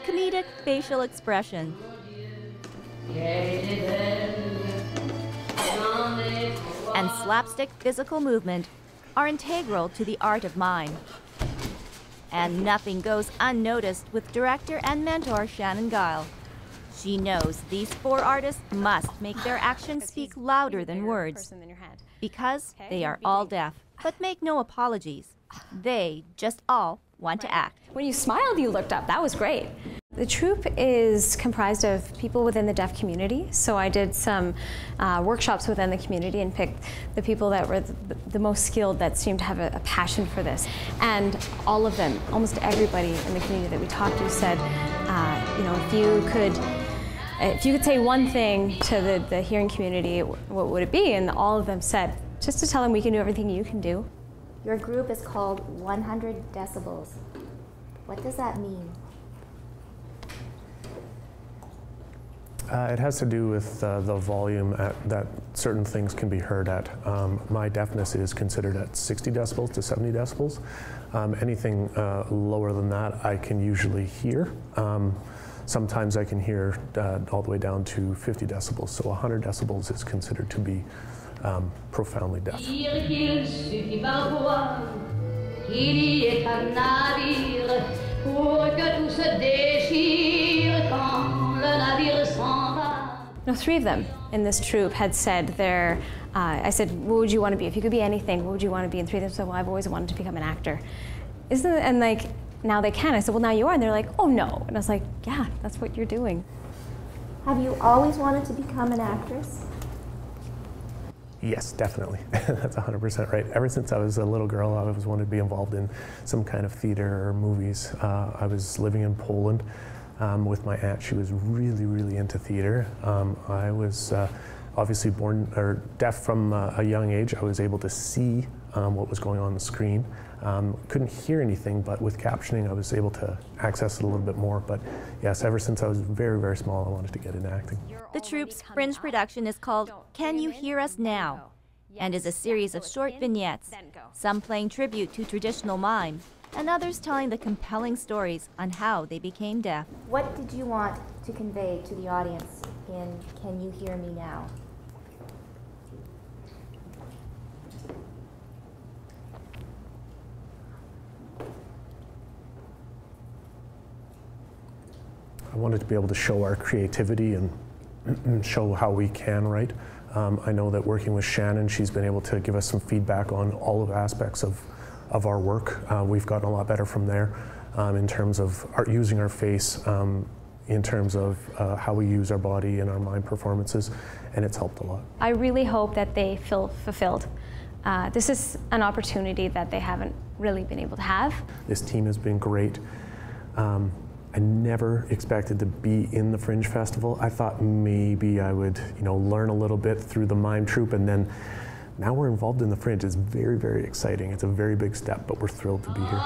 Comedic facial expression. And slapstick physical movement are integral to the art of mime. And nothing goes unnoticed with director and mentor Shannon Guile. She knows these four artists must make their actions speak louder than words, because they are all deaf. But make no apologies. They just all want to act. When you smiled, you looked up. That was great. The troupe is comprised of people within the deaf community, so I did some workshops within the community and picked the people that were the most skilled, that seemed to have a passion for this. And all of them, almost everybody in the community that we talked to said, you know, if you could say one thing to the hearing community, what would it be? And all of them said, just to tell them we can do everything you can do. Your group is called 100 Decibels. What does that mean? It has to do with the volume that certain things can be heard at. My deafness is considered at 60 decibels to 70 decibels. Anything lower than that I can usually hear. Sometimes I can hear all the way down to 50 decibels, so 100 decibels is considered to be profoundly deaf. No, three of them in this troupe had said I said, what would you want to be? If you could be anything, what would you want to be? And three of them said, well, I've always wanted to become an actor. And like, now they can. I said, well, now you are. And they're like, oh no. And I was like, yeah, that's what you're doing. Have you always wanted to become an actress? Yes, definitely. That's 100% right. Ever since I was a little girl, I always wanted to be involved in some kind of theater or movies. I was living in Poland with my aunt. She was really, really into theater. I was obviously deaf from a young age. I was able to see what was going on the screen. Couldn't hear anything, but with captioning I was able to access it a little bit more. But yes, ever since I was very, very small, I wanted to get into acting. The troupe's Fringe production is called Can You Hear Us Now? And is a series of short vignettes, some playing tribute to traditional mime, and others telling the compelling stories on how they became deaf. What did you want to convey to the audience in Can You Hear Me Now? I wanted to be able to show our creativity and show how we can write. I know that working with Shannon, she's been able to give us some feedback on all of the aspects of our work. We've gotten a lot better from there in terms of using our face, in terms of how we use our body in our mime performances, and it's helped a lot. I really hope that they feel fulfilled. This is an opportunity that they haven't really been able to have. This team has been great. I never expected to be in the Fringe Festival. I thought maybe I would, learn a little bit through the mime troupe, and then now we're involved in the Fringe. It's very, very exciting. It's a very big step, but we're thrilled to be here.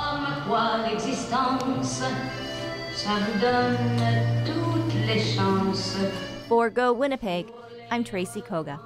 For Go Winnipeg, I'm Tracy Koga.